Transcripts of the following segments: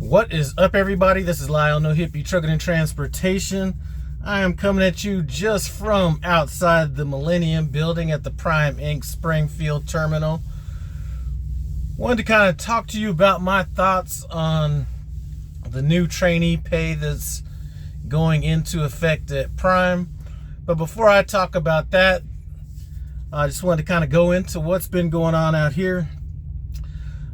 What is up, everybody? This is Lyle, No Hippie Trucking and Transportation. I am coming at you just from outside the Millennium Building at the Prime Inc. Springfield Terminal. Wanted to kind of talk to you about my thoughts on the new trainee pay that's going into effect at Prime. But before I talk about that, I just wanted to kind of go into what's been going on out here.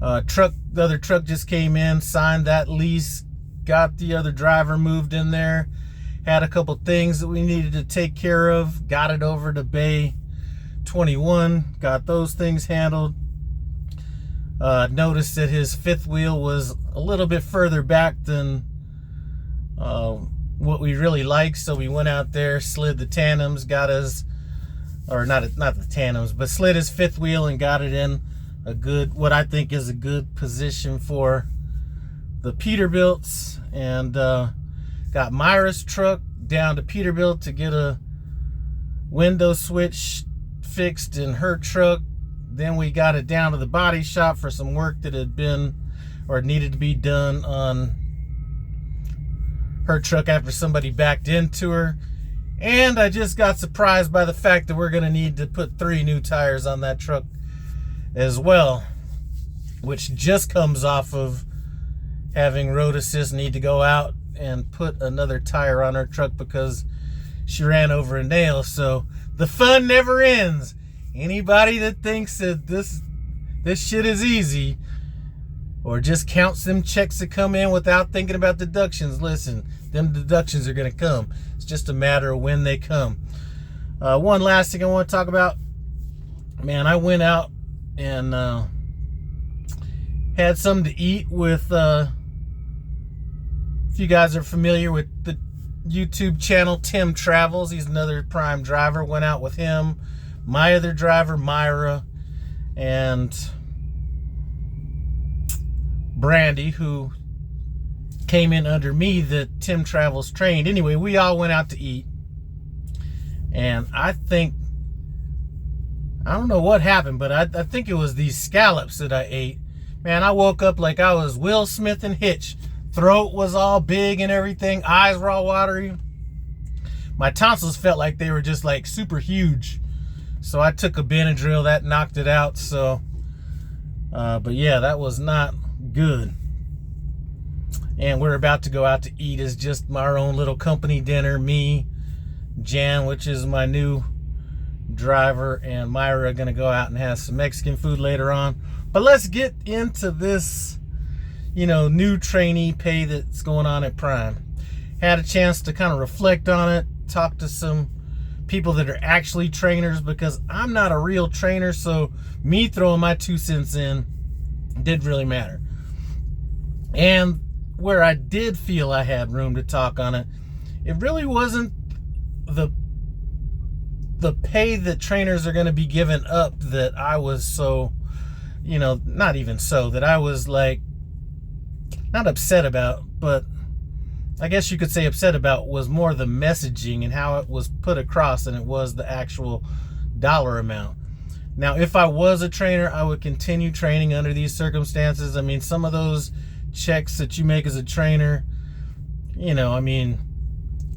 The other truck just came in, signed that lease, got the other driver moved in there, had a couple things that we needed to take care of, got it over to Bay 21, got those things handled. Noticed that his fifth wheel was a little bit further back than what we really like, so we went out there, slid the tandems, got his, or not the tandems, but slid his fifth wheel and got it in a good, what I think is a good position for the Peterbilts, and got Myra's truck down to Peterbilt to get a window switch fixed in her truck. Then we got it down to the body shop for some work that had been or needed to be done on her truck after somebody backed into her. And I just got surprised by the fact that we're going to need to put 3 new tires on that truck as well, which just comes off of having road assist need to go out and put another tire on her truck because she ran over a nail. So the fun never ends. Anybody that thinks that this shit is easy or just counts them checks that come in without thinking about deductions, listen, them deductions are going to come. It's just a matter of when they come. One last thing I want to talk about. Man, I went out and had something to eat with, if you guys are familiar with the YouTube channel Tim Travels, he's another Prime driver. Went out with him, my other driver Myra, and Brandy, who came in under me that Tim Travels trained. Anyway, we all went out to eat, and I don't know what happened, but I think it was these scallops that I ate. Man, I woke up like I was Will Smith and Hitch. Throat was all big and everything. Eyes were all watery. My tonsils felt like they were just like super huge. So I took a Benadryl, that knocked it out. So, but yeah, that was not good. And we're about to go out to eat as just our own little company dinner. Me, Jan, which is my new driver, and Myra are going to go out and have some Mexican food later on. But let's get into this, new trainee pay that's going on at Prime. Had a chance to kind of reflect on it, talk to some people that are actually trainers, because I'm not a real trainer, so me throwing my 2 cents in didn't really matter. And where I did feel I had room to talk on it, it really wasn't the pay that trainers are going to be giving up that I was so, not even so, that I was like, not upset about, but I guess you could say upset about was more the messaging and how it was put across than it was the actual dollar amount. Now, if I was a trainer, I would continue training under these circumstances. I mean, some of those checks that you make as a trainer,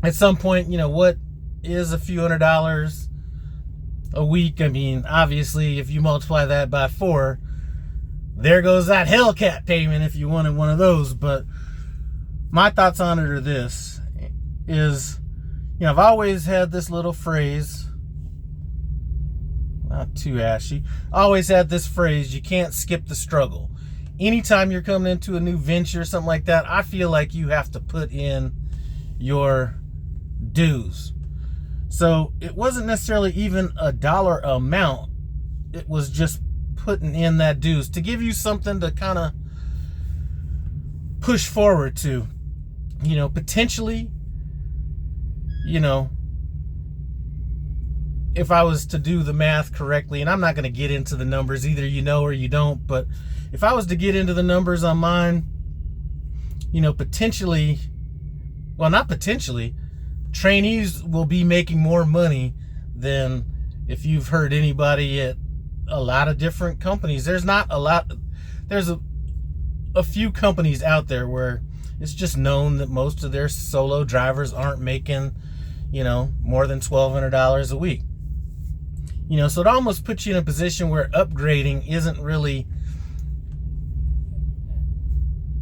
at some point, what is a few $100s a week? I mean, obviously, if you multiply that by 4, there goes that Hellcat payment if you wanted one of those. But my thoughts on it are this, is, I've always had this little phrase, not too ashy, always had this phrase, you can't skip the struggle. Anytime you're coming into a new venture or something like that, I feel like you have to put in your dues. So it wasn't necessarily even a dollar amount. It was just putting in that dues to give you something to kind of push forward to. Potentially, if I was to do the math correctly, and I'm not going to get into the numbers, either or you don't, but if I was to get into the numbers on mine, potentially, well, not potentially, trainees will be making more money than if you've heard anybody at a lot of different companies. There's not a lot, there's a a few companies out there where it's just known that most of their solo drivers aren't making, more than $1,200 a week. So it almost puts you in a position where upgrading isn't really,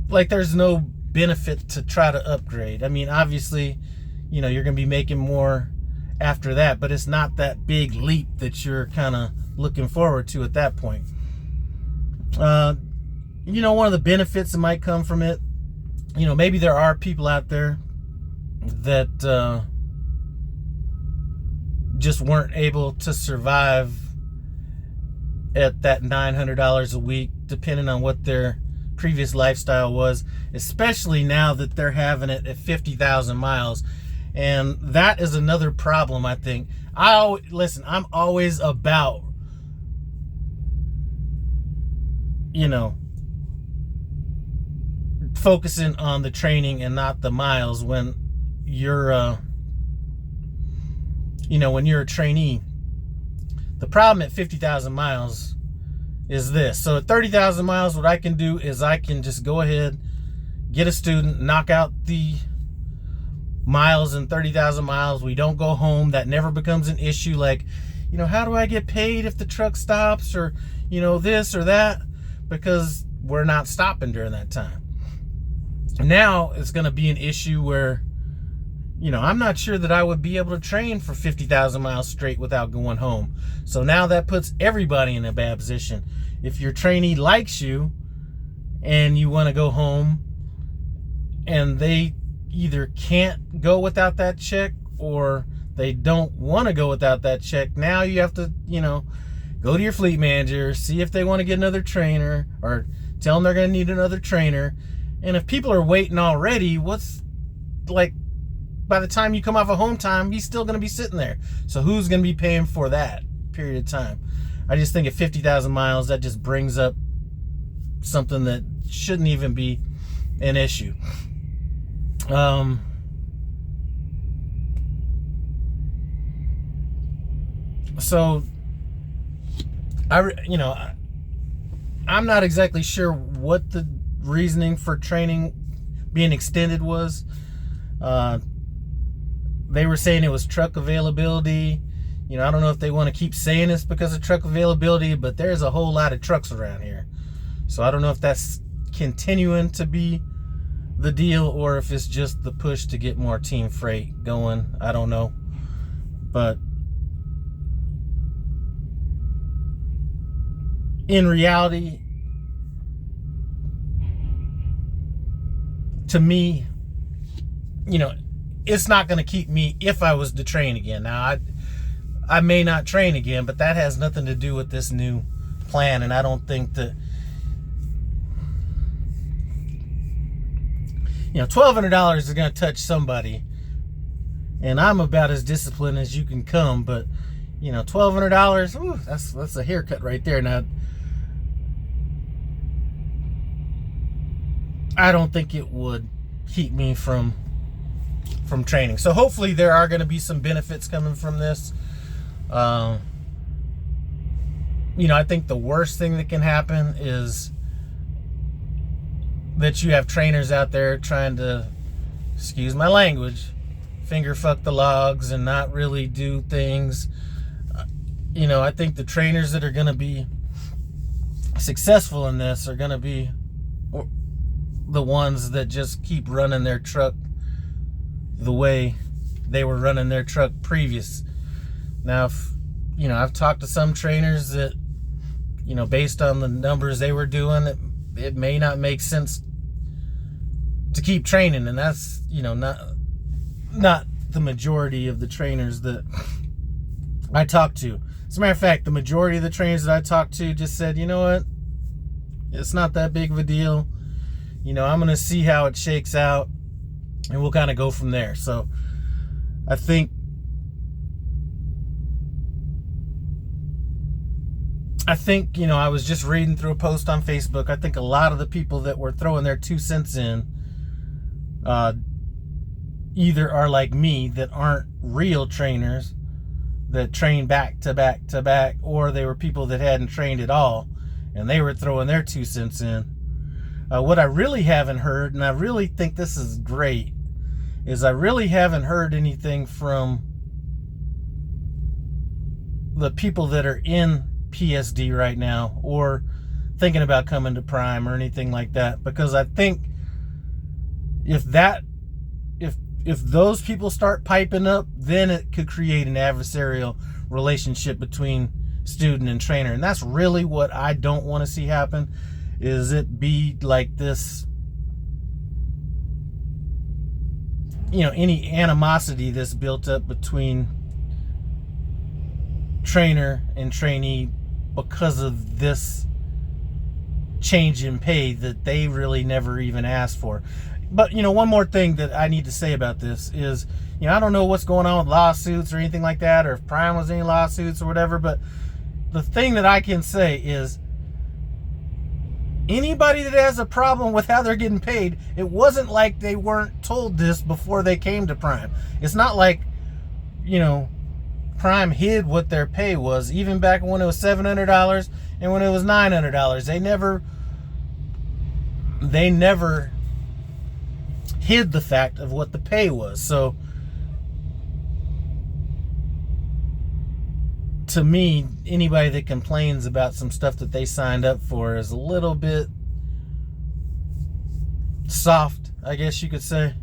like, there's no benefit to try to upgrade. I mean, obviously, you're going to be making more after that, but it's not that big leap that you're kind of looking forward to at that point. One of the benefits that might come from it, maybe there are people out there that just weren't able to survive at that $900 a week, depending on what their previous lifestyle was, especially now that they're having it at 50,000 miles. And that is another problem, I think. I'm always about, focusing on the training and not the miles when you're, when you're a trainee. The problem at 50,000 miles is this. So at 30,000 miles, what I can do is I can just go ahead, get a student, knock out the miles in 30,000 miles. We don't go home. That never becomes an issue. Like, how do I get paid if the truck stops, or, this or that? Because we're not stopping during that time. Now it's going to be an issue where, I'm not sure that I would be able to train for 50,000 miles straight without going home. So now that puts everybody in a bad position. If your trainee likes you and you want to go home and they either can't go without that check or they don't want to go without that check, now you have to, go to your fleet manager, see if they want to get another trainer, or tell them they're going to need another trainer. And if people are waiting already, by the time you come off of home time, he's still going to be sitting there. So who's going to be paying for that period of time? I just think at 50,000 miles, that just brings up something that shouldn't even be an issue. So I'm not exactly sure what the reasoning for training being extended was. They were saying it was truck availability. I don't know if they want to keep saying this because of truck availability, but there's a whole lot of trucks around here. So I don't know if that's continuing to be the deal or if it's just the push to get more team freight going. I don't know. But in reality, to me, it's not going to keep me if I was to train again. Now, I may not train again, but that has nothing to do with this new plan. And I don't think that, $1,200 is going to touch somebody. And I'm about as disciplined as you can come. But, $1,200, that's a haircut right there. Now, I don't think it would keep me from training. So hopefully there are going to be some benefits coming from this. I think the worst thing that can happen is that you have trainers out there trying to, excuse my language, finger fuck the logs and not really do things. I think the trainers that are going to be successful in this are going to be the ones that just keep running their truck the way they were running their truck previous. Now, I've talked to some trainers that, based on the numbers they were doing, it may not make sense to keep training. And that's, not the majority of the trainers that I talked to. As a matter of fact, the majority of the trainers that I talked to just said, you know what? It's not that big of a deal. I'm going to see how it shakes out and we'll kind of go from there. So I think I was just reading through a post on Facebook. I think a lot of the people that were throwing their 2 cents in either are like me, that aren't real trainers that train back to back to back, or they were people that hadn't trained at all and they were throwing their 2 cents in. What I really haven't heard, and I really think this is great, is I really haven't heard anything from the people that are in PSD right now or thinking about coming to Prime or anything like that, because I think if those people start piping up, then it could create an adversarial relationship between student and trainer, and that's really what I don't want to see happen, is it be like this, any animosity that's built up between trainer and trainee because of this change in pay that they really never even asked for. But one more thing that I need to say about this is, I don't know what's going on with lawsuits or anything like that, or if Prime was any lawsuits or whatever, but the thing that I can say is anybody that has a problem with how they're getting paid, it wasn't like they weren't told this before they came to Prime. It's not like, Prime hid what their pay was, even back when it was $700 and when it was $900. They never hid the fact of what the pay was. So to me, anybody that complains about some stuff that they signed up for is a little bit soft, I guess you could say.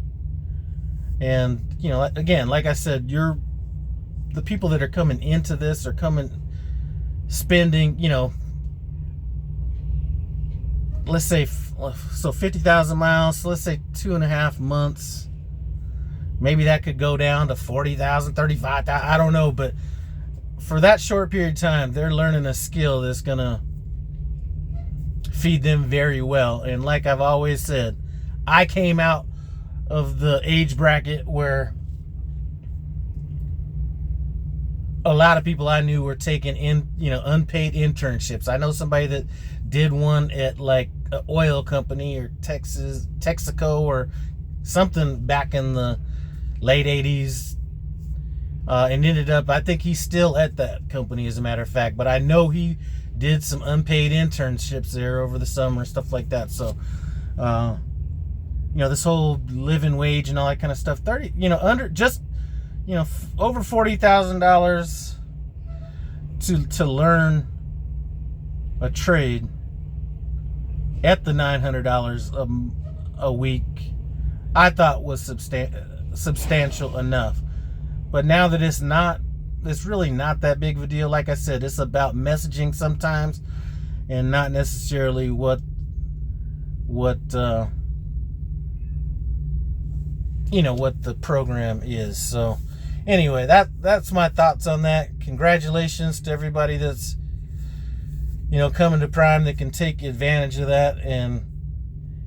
And again, like I said, the people that are coming into this are spending, let's say, so 50,000 miles, so let's say 2.5 months. Maybe that could go down to 40,000, 35,000, I don't know, but for that short period of time, they're learning a skill that's gonna feed them very well. And like I've always said, I came out of the age bracket where a lot of people I knew were taking unpaid internships. I know somebody that did one at like an oil company or Texaco or something back in the late 80s, and ended up, I think he's still at that company as a matter of fact, but I know he did some unpaid internships there over the summer and stuff like that. So this whole living wage and all that kind of stuff, over $40,000 to learn a trade at the $900 a week, I thought was substantial enough. But now that it's really not that big of a deal. Like I said, it's about messaging sometimes, and not necessarily what the program is. So anyway, that's my thoughts on that. Congratulations to everybody that's coming to Prime that can take advantage of that, and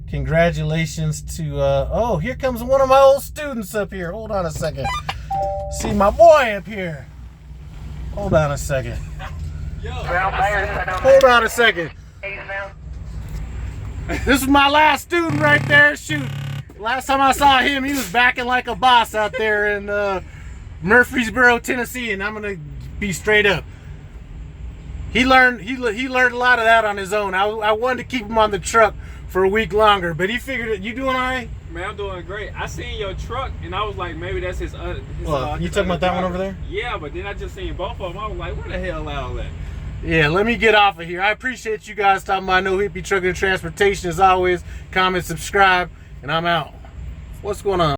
congratulations to here comes one of my old students up here. Hold on a second. See my boy up here. Hold on a second. Hold on a second. This is my last student right there. Shoot. Last time I saw him, he was backing like a boss out there in Murfreesboro, Tennessee, and I'm gonna be straight up. He learned a lot of that on his own. I wanted to keep him on the truck for a week longer, but he figured it. You doing all right? Man, I'm doing great. I seen your truck, and I was like, maybe that's his you talking about that one over there? Yeah, but then I just seen both of them. I was like, where the hell are all that? Yeah, let me get off of here. I appreciate you guys talking about No Hippie Trucking and Transportation. As always, comment, subscribe, and I'm out. What's going on?